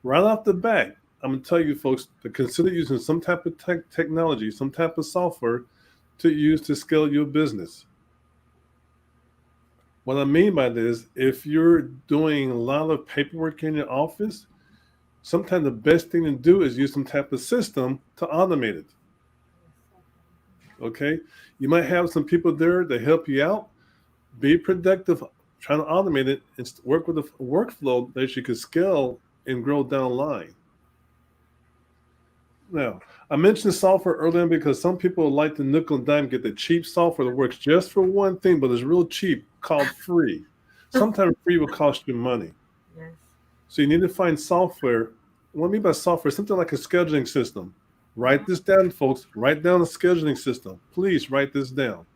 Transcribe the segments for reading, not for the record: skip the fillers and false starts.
Right off the bat, I'm going to tell you folks to consider using some type of technology, some type of software to use to scale your business. What I mean by this, if you're doing a lot of paperwork in your office, sometimes the best thing to do is use some type of system to automate it. Okay? You might have some people there to help you out. Be productive, trying to automate it and work with a workflow that you can scale and grow down the line. Now, I mentioned software earlier because some people like to nickel and dime, get the cheap software that works just for one thing, but it's real cheap, called free. Sometimes free will cost you money. Yes. So you need to find software. What I mean by software, something like a scheduling system. Write this down, folks. Write down a scheduling system. Please write this down.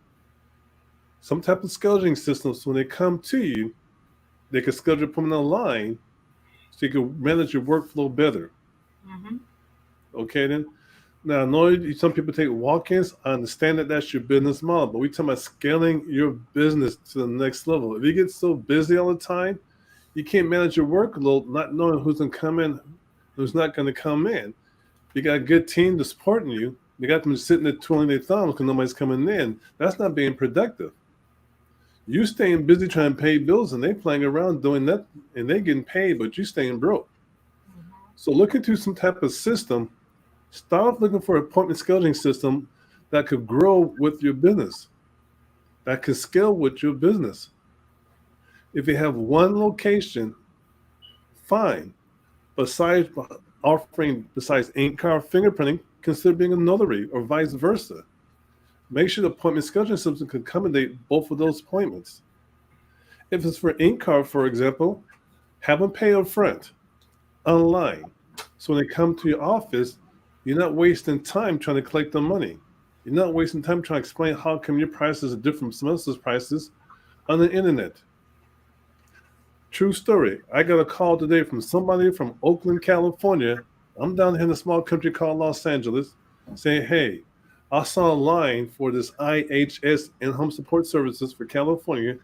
Some type of scheduling system, so when they come to you, they can schedule them online so you can manage your workflow better. Mm-hmm. Okay, then. Now, I know some people take walk-ins. I understand that that's your business model, but we're talking about scaling your business to the next level. If you get so busy all the time, you can't manage your workload, not knowing who's going to come in, who's not going to come in. You got a good team that's supporting you. You got them sitting there twirling their thumbs because nobody's coming in. That's not being productive. You staying busy trying to pay bills, and they playing around doing that, and they getting paid, but you staying broke. Mm-hmm. So look into some type of system. Start looking for an appointment scheduling system that could grow with your business, that could scale with your business. If you have one location, fine. Besides Ink Card Fingerprinting, consider being a notary or vice versa. Make sure the appointment scheduling system can accommodate both of those appointments. If it's for Ink Card, for example, have them pay up front online. So when they come to your office, you're not wasting time trying to collect the money. You're not wasting time trying to explain how come your prices are different from someone else's prices on the internet. True story. I got a call today from somebody from Oakland, California. I'm down here in a small country called Los Angeles, saying, hey, I saw a line for this IHS and home support services for California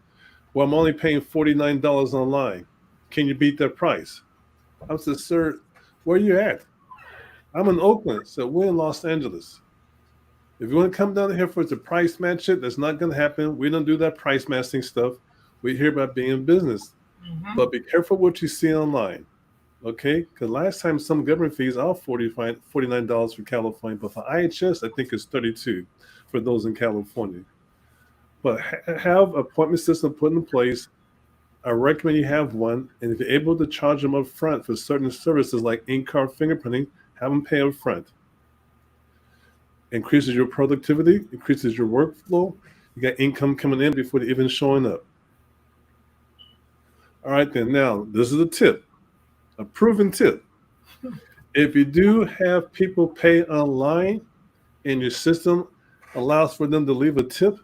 where I'm only paying $49 online. Can you beat that price? I said, sir, where are you at? I'm in Oakland, so we're in Los Angeles. If you want to come down here for the price match it, that's not going to happen. We don't do that price matching stuff. We're here about being in business. Mm-hmm. But be careful what you see online, okay? Because last time some government fees are $49 for California, but for IHS, I think it's $32 for those in California. But have an appointment system put in place. I recommend you have one, and if you're able to charge them up front for certain services like Ink Card Fingerprinting, have them pay up front. Increases your productivity, increases your workflow. You got income coming in before they're even showing up. All right, then. Now, this is a tip, a proven tip. If you do have people pay online and your system allows for them to leave a tip,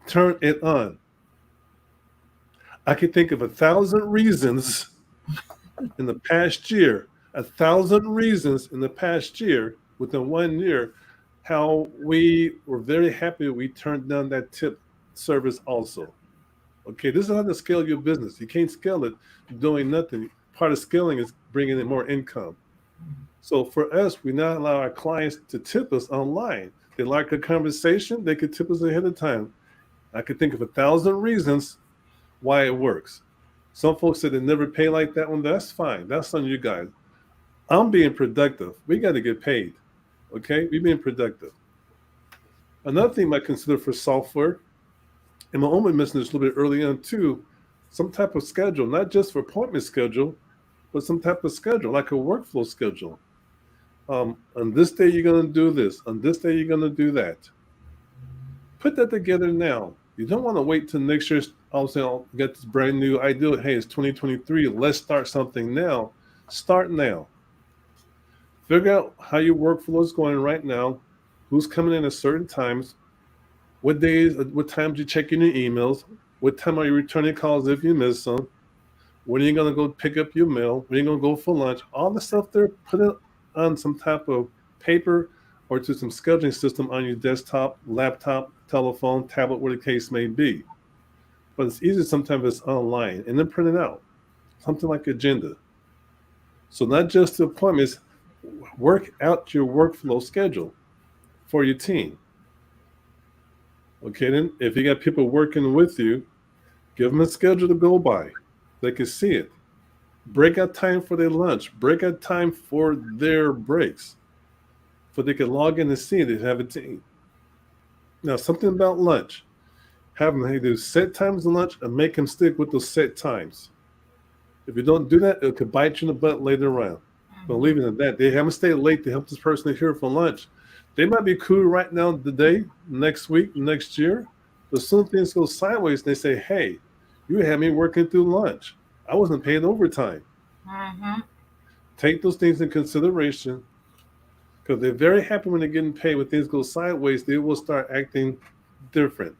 turn it on. I can think of 1,000 reasons in the past year, 1,000 reasons in the past year, within 1 year, how we were very happy we turned down that tip service also. Okay, this is how to scale your business. You can't scale it doing nothing. Part of scaling is bringing in more income. So for us, we now allow our clients to tip us online. They like a conversation, they could tip us ahead of time. I could think of 1,000 reasons why it works. Some folks said they never pay like that one. That's fine. That's on you guys. I'm being productive. We got to get paid. Okay, we're being productive. Another thing I consider for software, and Maoumba mentioned this a little bit early on too, some type of schedule, not just for appointment schedule, but some type of schedule, like a workflow schedule. On this day, you're going to do this. On this day, you're going to do that. Put that together now. You don't want to wait till next year. I'll say, I'll get this brand new idea. Hey, it's 2023. Let's start something now. Start now. Figure out how your workflow is going right now. Who's coming in at certain times? What days, what times you check in your emails? What time are you returning calls if you miss some? When are you going to go pick up your mail? When are you going to go for lunch? All the stuff there, put it on some type of paper or to some scheduling system on your desktop, laptop, telephone, tablet, where the case may be. But it's easy sometimes it's online, and then print it out. Something like agenda. So not just the appointments, work out your workflow schedule for your team. Okay, then if you got people working with you, give them a schedule to go by. They can see it. Break out time for their lunch. Break out time for their breaks. So they can log in and see they have a team. Now, something about lunch. Have them do set times of lunch and make them stick with those set times. If you don't do that, it could bite you in the butt later on. But leaving it at that, they haven't stayed late to help this person here for lunch. They might be cool right now today, next week, next year, but soon things go sideways and they say, hey, you had me working through lunch. I wasn't paying overtime. Take those things in consideration because they're very happy when they're getting paid. When things go sideways, they will start acting different.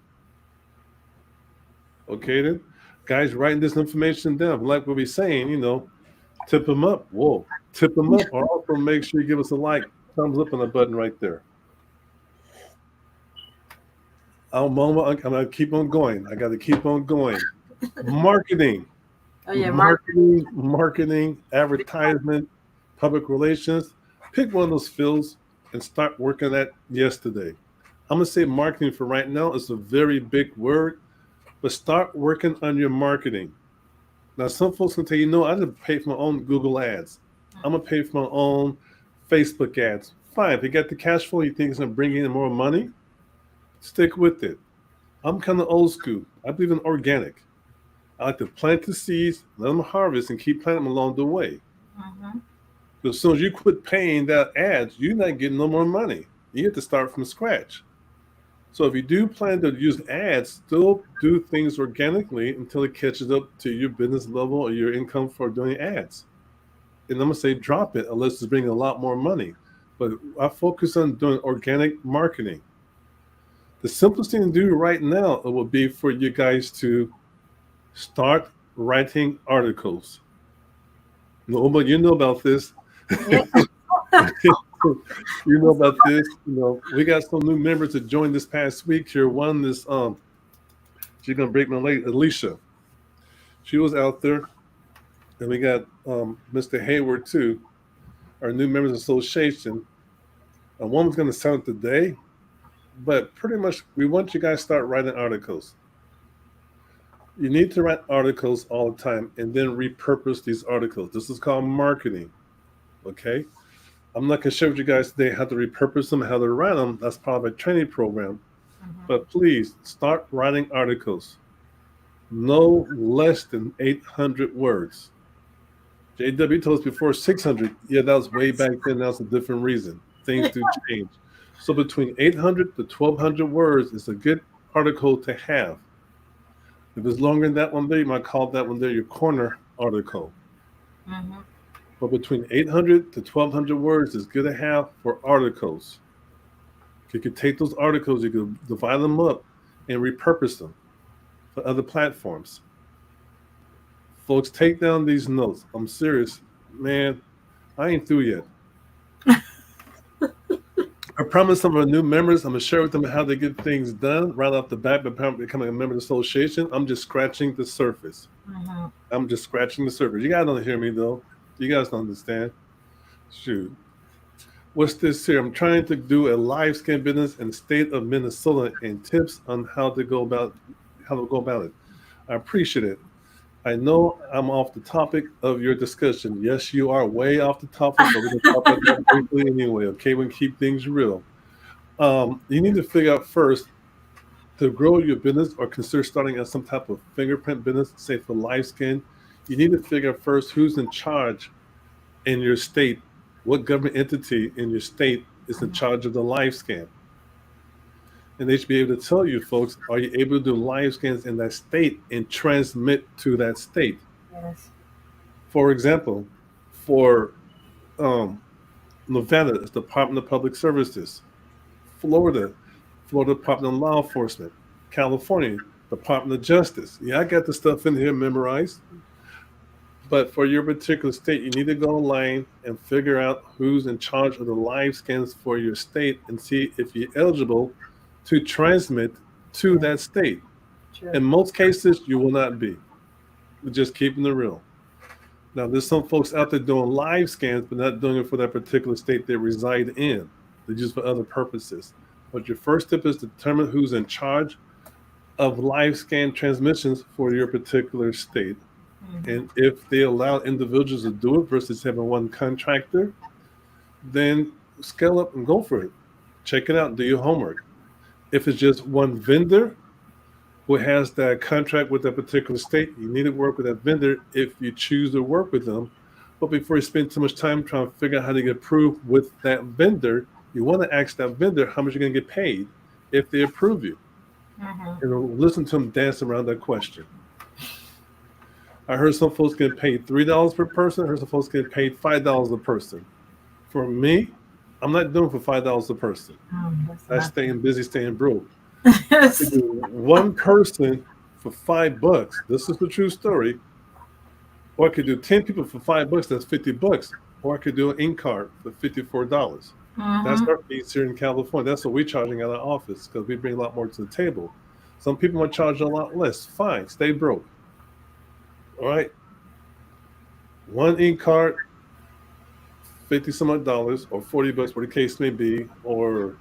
Okay, then? Guys, writing this information down. Like what we're saying, tip them up. Whoa, tip them up. Or also make sure you give us a like, thumbs up on the button right there. I'm going to keep on going. I got to keep on going. Marketing. Oh, yeah, Marketing, advertisement, public relations. Pick one of those fields and start working at yesterday. I'm going to say marketing for right now. It's a very big word, but start working on your marketing. Now, some folks can tell you, I didn't pay for my own Google ads. I'm going to pay for my own Facebook ads. Fine. If you got the cash flow, you think it's going to bring in more money, stick with it. I'm kind of old school. I believe in organic. I like to plant the seeds, let them harvest, and keep planting them along the way. Because as soon as you quit paying that ads, you're not getting no more money. You have to start from scratch. So if you do plan to use ads, still do things organically until it catches up to your business level or your income for doing ads. And I'm going to say drop it unless it's bringing a lot more money. But I focus on doing organic marketing. The simplest thing to do right now would be for you guys to start writing articles. Maoumba, you know about this. You know about this. We got some new members that joined this past week here. One is she's gonna break my leg, Alicia. She was out there, and we got Mr. Hayward too, our new members association. And one was gonna start today, but pretty much we want you guys to start writing articles. You need to write articles all the time and then repurpose these articles. This is called marketing. Okay. I'm not going to share with you guys today how to repurpose them, how to write them. That's part of a training program. But please start writing articles. No less than 800 words. JW told us before 600. Yeah, that was way back then. That's a different reason. Things do change. So between 800 to 1,200 words is a good article to have. If it's longer than that one there, you might call that one there your corner article. But between 800 to 1,200 words is good to have for articles. You could take those articles, you could divide them up and repurpose them for other platforms. Folks, take down these notes. I'm serious. Man, I ain't through yet. I promise some of our new members, I'm going to share with them how they get things done right off the bat, but becoming a member of the association. I'm just scratching the surface. I'm just scratching the surface. You guys don't hear me, though. You guys don't understand. Shoot. What's this here? I'm trying to do a live scan business in the state of Minnesota and tips on how to go about it. I appreciate it. I know I'm off the topic of your discussion. Yes, you are way off the topic, but we're going to talk about that briefly anyway, okay? We can keep things real. You need to figure out first to grow your business or consider starting as some type of fingerprint business, say for live scan. You need to figure out first who's in charge in your state, what government entity in your state is in charge of the live scan. And they should be able to tell you, folks, are you able to do live scans in that state and transmit to that state? Yes. For example, for Nevada, it's the Department of Public Services. Florida Department of Law Enforcement. California, Department of Justice. Yeah, I got the stuff in here memorized. But for your particular state, you need to go online and figure out who's in charge of the live scans for your state and see if you're eligible to transmit to that state. Sure. In most cases, you will not be. We're just keeping it real. Now, there's some folks out there doing live scans, but not doing it for that particular state they reside in. They're used for other purposes. But your first tip is to determine who's in charge of live scan transmissions for your particular state. And if they allow individuals to do it versus having one contractor, then scale up and go for it. Check it out, do your homework. If it's just one vendor who has that contract with that particular state, you need to work with that vendor if you choose to work with them. But before you spend too much time trying to figure out how to get approved with that vendor, you want to ask that vendor how much you're going to get paid if they approve you. And listen to them dance around that question. I heard some folks get paid $3 per person. I heard some folks get paid $5 a person. For me, I'm not doing for $5 a person. That's staying busy, staying broke. To do one person for $5. This is the true story. Or I could do 10 people for $5. That's $50. Or I could do an ink card for $54. That's our fees here in California. That's what we're charging at our office because we bring a lot more to the table. Some people might charge a lot less. Fine, stay broke. All right. One ink card, 50 some odd dollars, or $40, whatever the case may be, or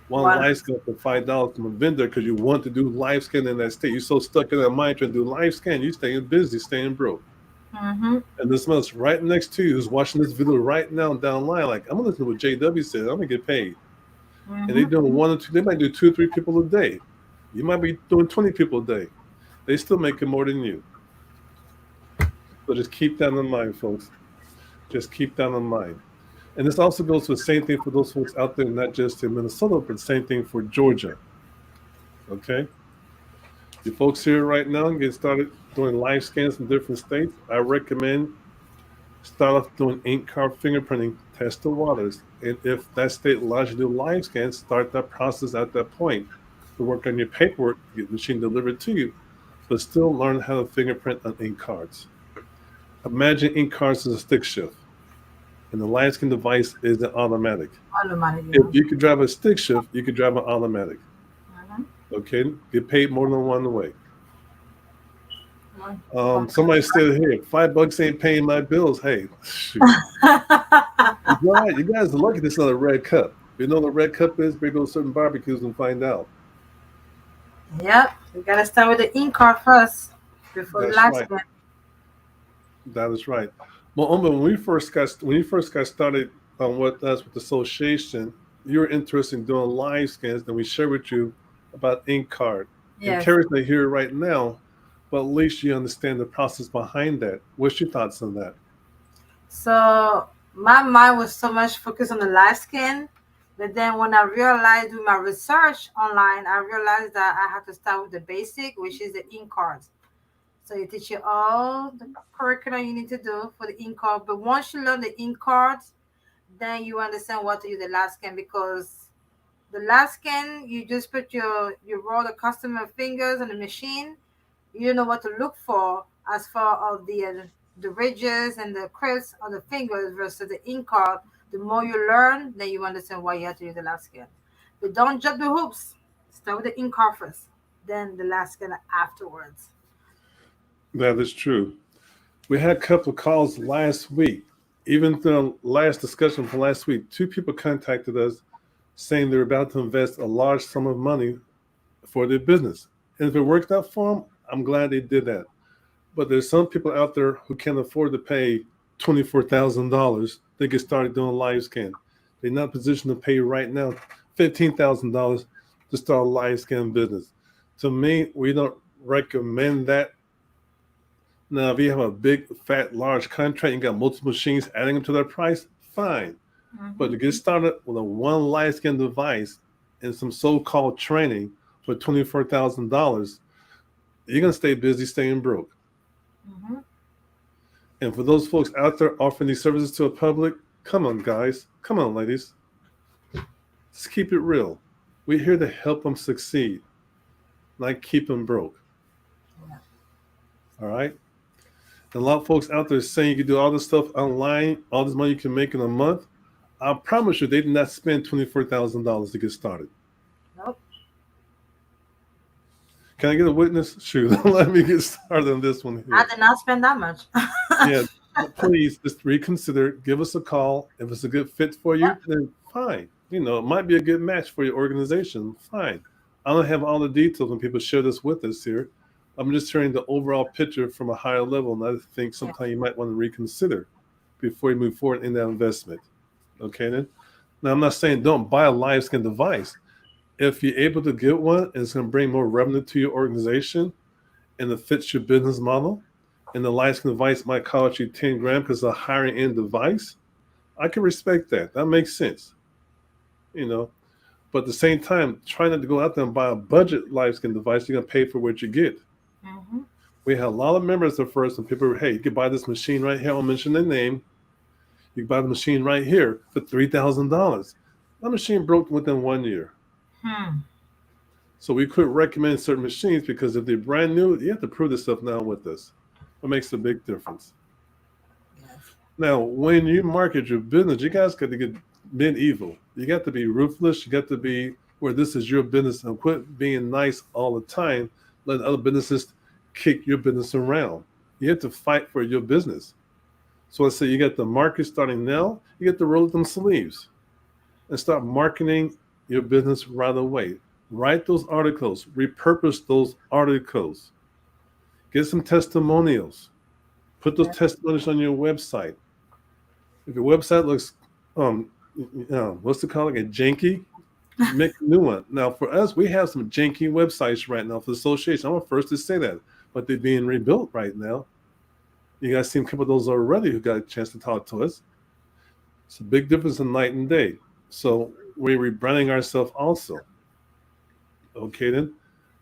one live scan for $5 from a vendor because you want to do live scan in that state. You're so stuck in that mind trying to do live scan, you're staying busy, staying broke. And this month's right next to you who's watching this video right now down the line, like, I'm gonna listen to what JW said, I'm gonna get paid. And they're doing one or two, they might do 2 or 3 people a day. You might be doing 20 people a day. They still making more than you. So just keep that in mind, folks. Just keep that in mind. And this also goes to the same thing for those folks out there, not just in Minnesota, but the same thing for Georgia. Okay? You folks here right now get started doing live scans in different states. I recommend start off doing ink card fingerprinting, test the waters. And if that state allows you to do live scans, start that process at that point to work on your paperwork, get the machine delivered to you, but still learn how to fingerprint on ink cards. Imagine ink cards as a stick shift, and the live scan device is an automatic. If you could drive a stick shift, you could drive an automatic. Okay, get paid more than one way. Somebody said, "Hey, $5 ain't paying my bills." Hey, shoot. You guys are lucky this is not a red cup. You know what a red cup is? We go to certain barbecues and find out. Yep, we gotta start with the ink card first before the live scan. That is right. Maoumba, when you first got started on with the association, you were interested in doing live scans, and we shared with you about ink card. I'm curious to hear right now, but at least you understand the process behind that. What's your thoughts on that? So my mind was so much focused on the live scan, but then when I realized with my research online, I realized that I have to start with the basic, which is the ink cards. So you teach you all the curriculum you need to do for the ink card. But once you learn the ink cards, then you understand what to use the live scan, because the live scan, you just put you roll the customer fingers on the machine. You don't know what to look for as far as the ridges and the crisps on the fingers versus the ink card. The more you learn, then you understand why you have to use the live scan. But don't jump the hoops. Start with the ink card first, then the live scan afterwards. That is true. We had a couple of calls last week. Even the last discussion from last week, 2 people contacted us saying they're about to invest a large sum of money for their business. And if it worked out for them, I'm glad they did that. But there's some people out there who can't afford to pay $24,000. They get started doing live scan. They're not in a position to pay right now $15,000 to start a live scan business. To me, we don't recommend that. Now, if you have a big, fat, large contract, you got multiple machines adding them to that price, fine. But to get started with a one live scan device and some so-called training for $24,000, you're going to stay busy, staying broke. And for those folks out there offering these services to the public, come on, guys. Come on, ladies. Let's keep it real. We're here to help them succeed, not keep them broke. All right? And a lot of folks out there saying you can do all this stuff online, all this money you can make in a month. I promise you, they did not spend $24,000 to get started. Nope. Can I get a witness? Shoot, let me get started on this one here. I did not spend that much. Yeah, please just reconsider. Give us a call. If it's a good fit for Yeah. you, then fine. It might be a good match for your organization. Fine. I don't have all the details when people share this with us here. I'm just sharing the overall picture from a higher level, and I think Yeah. sometimes you might want to reconsider before you move forward in that investment. Okay, then. Now, I'm not saying don't buy a live skin device. If you're able to get one and it's going to bring more revenue to your organization and it fits your business model, and the live skin device might cost you 10 grand because it's a higher end device, I can respect that. That makes sense. You know, but at the same time, try not to go out there and buy a budget live skin device. You're going to pay for what you get. Mm-hmm. We had a lot of members at first, and people were, hey, you can buy this machine right here. I'll mention their name. You can buy the machine right here for $3,000. That machine broke within 1 year. Hmm. So we could recommend certain machines because if they're brand new, you have to prove this stuff now with us. It makes a big difference. Yes. Now, when you market your business, you guys got to get medieval. You got to be ruthless. You got to be where this is your business and quit being nice all the time, letting other businesses kick your business around. You have to fight for your business. So let's say you got the market starting now, you get to roll up them sleeves and start marketing your business right away. Write those articles, repurpose those articles, get some testimonials, put those Yeah. testimonials on your website. If your website looks, what's it called again, janky, make a new one. Now, for us, we have some janky websites right now for the association. I'm the first to say that, but they're being rebuilt right now. You guys seen a couple of those already who got a chance to talk to us. It's a big difference in night and day. So we're rebranding ourselves also. Okay, then.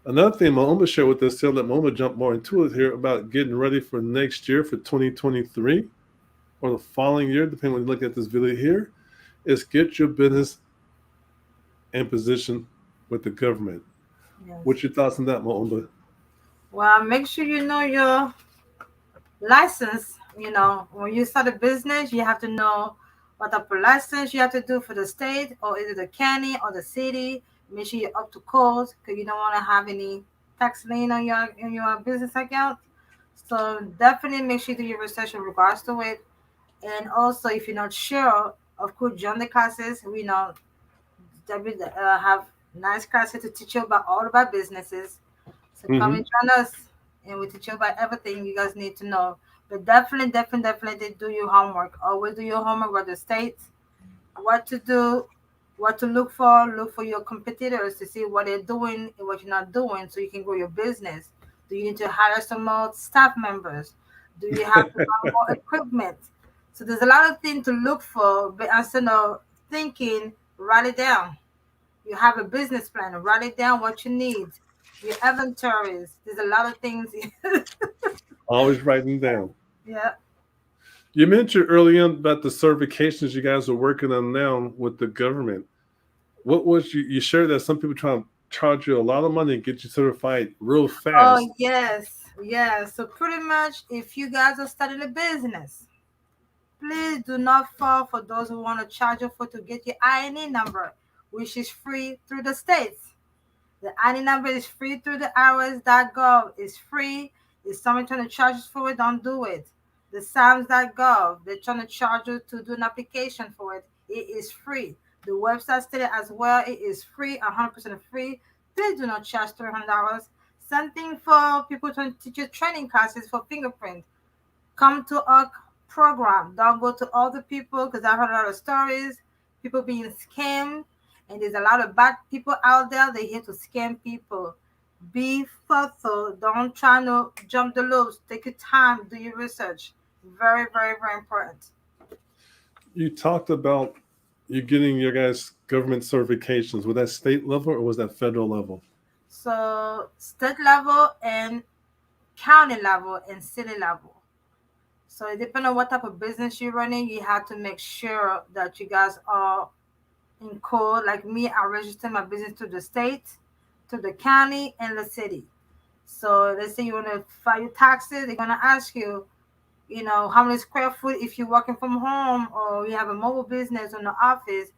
Another thing Maoumba shared with us, so let Maoumba jump more into it here about getting ready for next year for 2023 or the following year, depending when you look at this video here, is get your business in position with the government. Yes. What's your thoughts on that, Maoumba? Well, make sure you know your license. When you start a business, you have to know what type of license you have to do for the state or either the county or the city. Make sure you're up to code because you don't want to have any tax lien on your business account. So definitely make sure you do your research in regards to it. And also, if you're not sure, of course, join the classes. We know that we have nice classes to teach you about businesses. So come Mm-hmm. and join us, and we teach you about everything you guys need to know. But definitely do your homework. Always do your homework with the state, what to do, what to look for. Look for your competitors to see what they're doing and what you're not doing, so you can grow your business. Do you need to hire some more staff members? Do you have to buy more equipment? So there's a lot of things to look for, but instead of thinking, write it down. You have a business plan. Write it down what you need. Your inventories. There's a lot of things. Always writing down. Yeah. You mentioned earlier about the certifications you guys are working on now with the government. What was you shared that some people try to charge you a lot of money and get you certified real fast. Oh yes, yes. So pretty much, if you guys are starting a business, please do not fall for those who want to charge you for to get your INE number, which is free through the states. The INE number is free through the irs.gov. It's free. If someone trying to charge you for it, don't do it. The SAMS.gov, they're trying to charge you to do an application for it. It is free. The website stated as well, it is free, 100% free. Please do not charge $300. Something for people trying to teach you training classes for fingerprint. Come to our program. Don't go to other people because I've heard a lot of stories, people being scammed, and there's a lot of bad people out there. They're here to scam people. Be thoughtful. Don't try to jump the loops. Take your time. Do your research. Very important. You talked about you getting your guys' government certifications. Was that state level or was that federal level? So state level and county level and city level. So it depends on what type of business you're running. You have to make sure that you guys are in code. Like me, I register my business to the state, to the county, and the city. So let's say you want to file your taxes, they're gonna ask you, how many square foot if you're working from home or you have a mobile business or an office,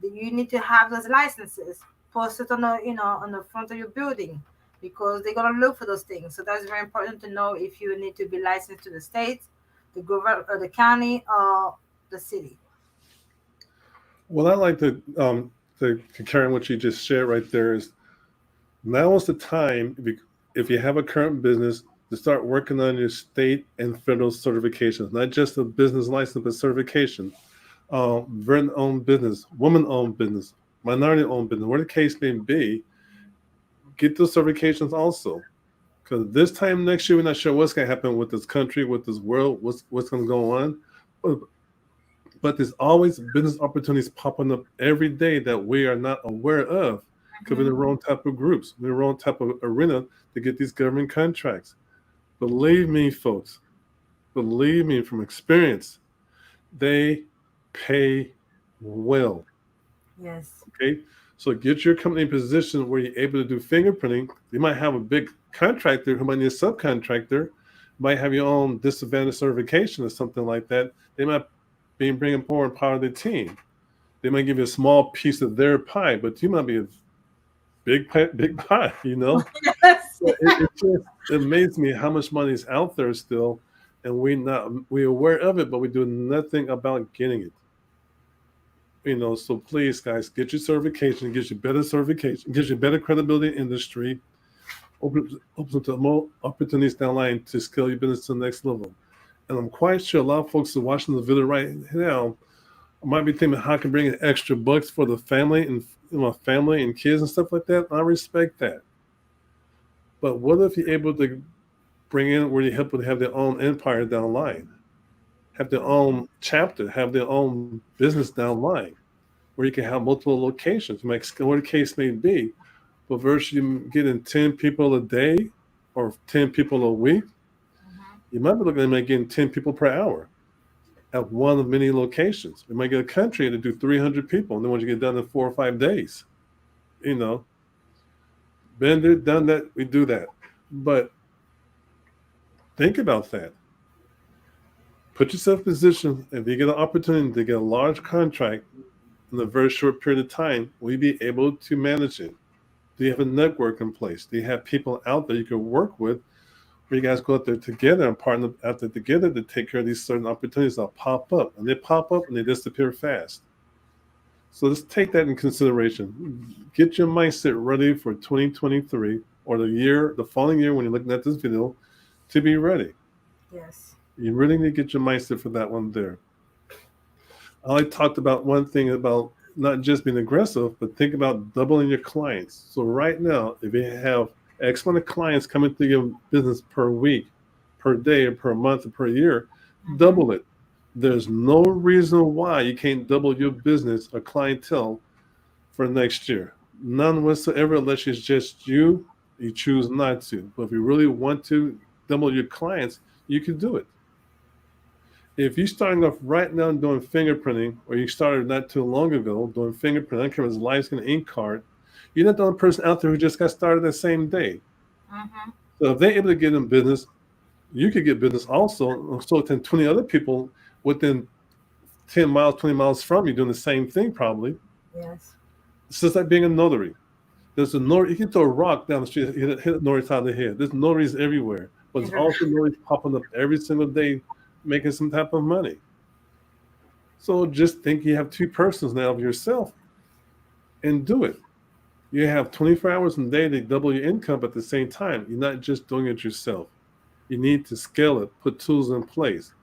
you need to have those licenses posted on the front of your building because they're gonna look for those things. So that's very important to know if you need to be licensed to the state, the county or the city. What I like to carry on what you just shared right there is now is the time, if you have a current business, to start working on your state and federal certifications, not just a business license, but certification. Veteran-owned business, woman-owned business, minority-owned business, where the case may be, get those certifications also. Because this time next year, we're not sure what's going to happen with this country, with this world, what's going to go on. But there's always business opportunities popping up every day that we are not aware of because we're in the wrong type of groups, we're in the wrong type of arena to get these government contracts. Believe me, folks, believe me from experience, they pay well. Yes. Okay, so get your company in position where you're able to do fingerprinting. You might have a big contractor who might need a subcontractor, might have your own disadvantage certification or something like that. They might be bringing forward part of their team. They might give you a small piece of their pie, but you might be a big pie, you know? Yes. So it just amazes me how much money is out there still, and we're aware of it, but we do nothing about getting it. You know, so please, guys, get your certification, get you better certification, gives you better credibility in the industry, opens up to more opportunities down the line to scale your business to the next level. And I'm quite sure a lot of folks are watching the video right now might be thinking how I can bring in extra bucks for the family and family and kids and stuff like that. I respect that. But what if you're able to bring in where you help them have their own empire down the line, have their own chapter, have their own business down the line, where you can have multiple locations, whatever the case may be, but versus you getting 10 people a day or 10 people a week, you might be looking at getting 10 people per hour at one of many locations. You might get a country to do 300 people, and then once you get done in 4 or 5 days, you know, been there, done that, we do that. But think about that. Put yourself in position, if you get an opportunity to get a large contract in a very short period of time, will you be able to manage it? Do you have a network in place? Do you have people out there you can work with where you guys go out there together and partner out there together to take care of these certain opportunities that pop up? And they pop up and they disappear fast. So let's take that in consideration. Get your mindset ready for 2023 or the following year when you're looking at this video to be ready. Yes. You really need to get your mindset for that one there. I talked about one thing about not just being aggressive, but think about doubling your clients. So right now, if you have X amount of clients coming through your business per week, per day, or per month, or per year, double it. There's no reason why you can't double your business or clientele for next year. None whatsoever, unless it's just you choose not to. But if you really want to double your clients, you can do it. If you're starting off right now doing fingerprinting, or you started not too long ago doing fingerprinting, I don't care if it's light skin ink card, you're not the only person out there who just got started that same day. So if they're able to get in business, you could get business also. So can 20 other people within 10 miles, 20 miles from you doing the same thing probably. Yes. It's just like being a notary. There's a notary, you can throw a rock down the street, hit a notary side of the head. There's notaries everywhere, but there's also notaries popping up every single day making some type of money. So just think you have 2 persons now of yourself and do it. You have 24 hours a day to double your income, but at the same time, you're not just doing it yourself. You need to scale it, put tools in place,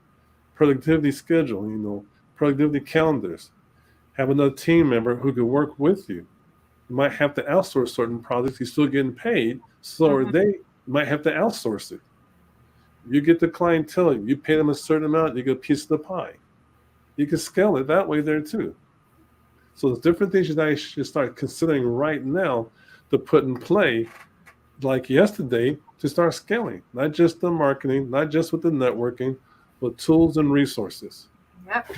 productivity schedule, productivity calendars, have another team member who can work with you. You might have to outsource certain projects. You're still getting paid, so they might have to outsource it. You get the clientele, you pay them a certain amount, you get a piece of the pie. You can scale it that way there too. So there's different things that I should start considering right now to put in play, like yesterday, to start scaling, not just the marketing, not just with the networking, but tools and resources. Yep.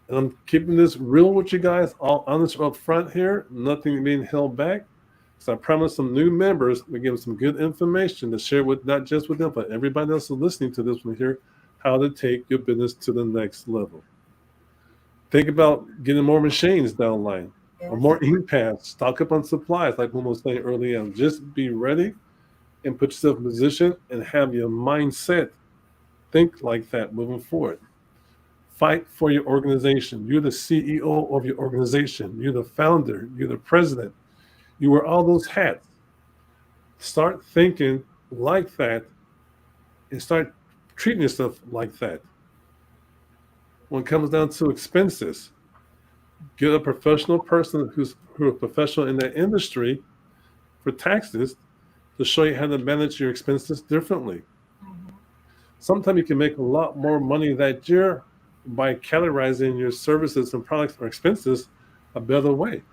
And I'm keeping this real with you guys, all honest up front here, nothing being held back. So I promise some new members, we give them some good information to share with, not just with them, but everybody else who's listening to this one here, how to take your business to the next level. Think about getting more machines down the line, or more ink pads, stock up on supplies, like Maoumba was saying early on. Just be ready and put yourself in position and have your mindset Think like that moving forward. Fight for your organization. You're the CEO of your organization. You're the founder. You're the president. You wear all those hats. Start thinking like that and start treating yourself like that. When it comes down to expenses, get a professional person who's a professional in that industry for taxes to show you how to manage your expenses differently. Sometimes you can make a lot more money that year by categorizing your services and products or expenses a better way.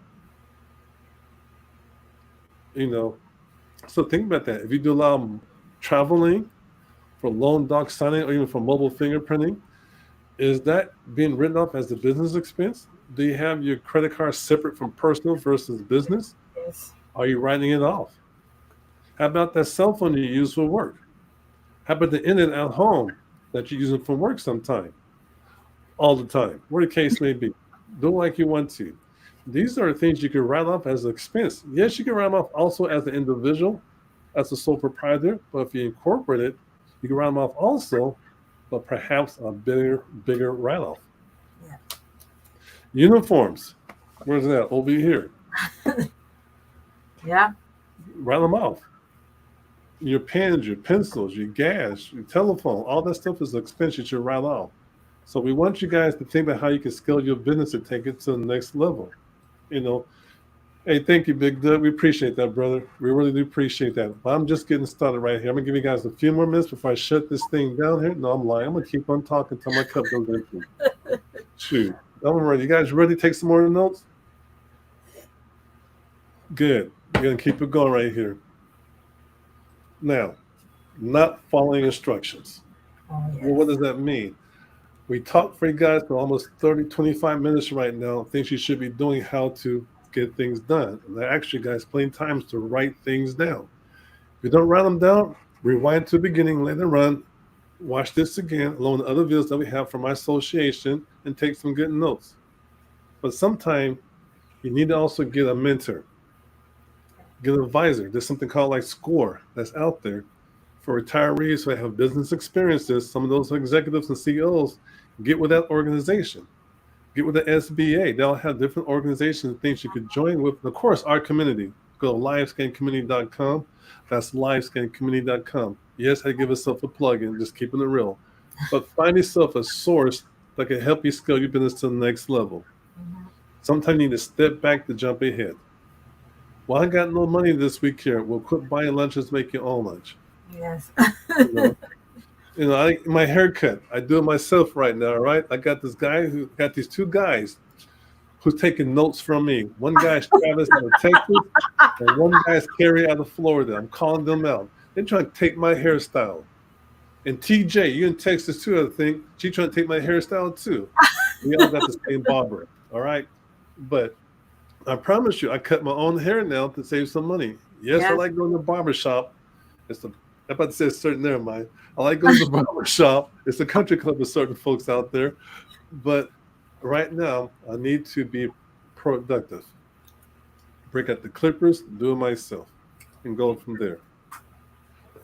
So think about that. If you do a lot of traveling for loan doc signing or even for mobile fingerprinting, is that being written off as a business expense? Do you have your credit card separate from personal versus business? Yes. Are you writing it off? How about that cell phone you use for work? How about the internet at home that you're using for work sometime? All the time, where the case may be. Do it like you want to. These are things you can write off as an expense. Yes, you can write them off also as an individual, as a sole proprietor, but if you incorporate it, you can write them off also, but perhaps a bigger write-off. Yeah. Uniforms. Where's that? Over here. Yeah. Write them off. Your pens, your pencils, your gas, your telephone, all that stuff is an expense you should write off. So we want you guys to think about how you can scale your business and take it to the next level. Hey, thank you, Big Doug. We appreciate that, brother. We really do appreciate that. But I'm just getting started right here. I'm going to give you guys a few more minutes before I shut this thing down here. No, I'm lying. I'm going to keep on talking until my cup goes empty. Shoot. I'm ready. You guys ready to take some more notes? Good. We're going to keep it going right here. Now, not following instructions. Oh, yes. Well, what does that mean? We talked for you guys for almost 25 minutes right now, things you should be doing, how to get things done. And I actually, guys, plenty of times to write things down. If you don't write them down, rewind to the beginning, later on, watch this again, along with other videos that we have from my association, and take some good notes. But sometimes you need to also get a mentor, get an advisor. There's something called like SCORE that's out there for retirees who have business experiences. Some of those executives and CEOs get with that organization. Get with the SBA. They'll have different organizations and things you could join with. And of course, our community. Go to livescancommunity.com. That's livescancommunity.com. Yes, I give myself a plug-in, just keeping it real. But find yourself a source that can help you scale your business to the next level. Sometimes you need to step back to jump ahead. Well, I got no money this week here. Well, quit buying lunches, make your own lunch. Yes. My haircut, I do it myself right now, right? I got this guy who got these two guys who's taking notes from me. One guy's Travis out of Texas, and one guy's Kerry out of Florida. I'm calling them out. They're trying to take my hairstyle. And TJ, you in Texas too, I think. She's trying to take my hairstyle too. We all got the same barber, all right? But I promise you, I cut my own hair now to save some money. Yes, I like going to the barber shop. I'm about to say it's certain, never mind. I like going to the barber shop. It's a country club with certain folks out there. But right now, I need to be productive. Break out the clippers, do it myself, and go from there.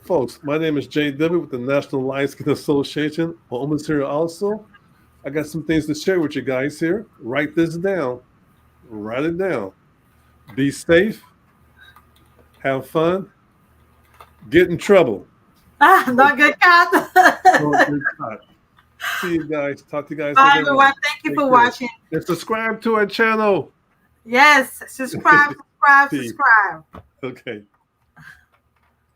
Folks, my name is JW with the National Light Skin Association. Maoumba's here also. I got some things to share with you guys here. Write this down. Write it down. Be safe. Have fun. Get in trouble. Don't get caught. Don't get caught. See you guys. Talk to you guys. Bye, everyone. Thank you for watching. And subscribe to our channel. Yes. Subscribe. Okay.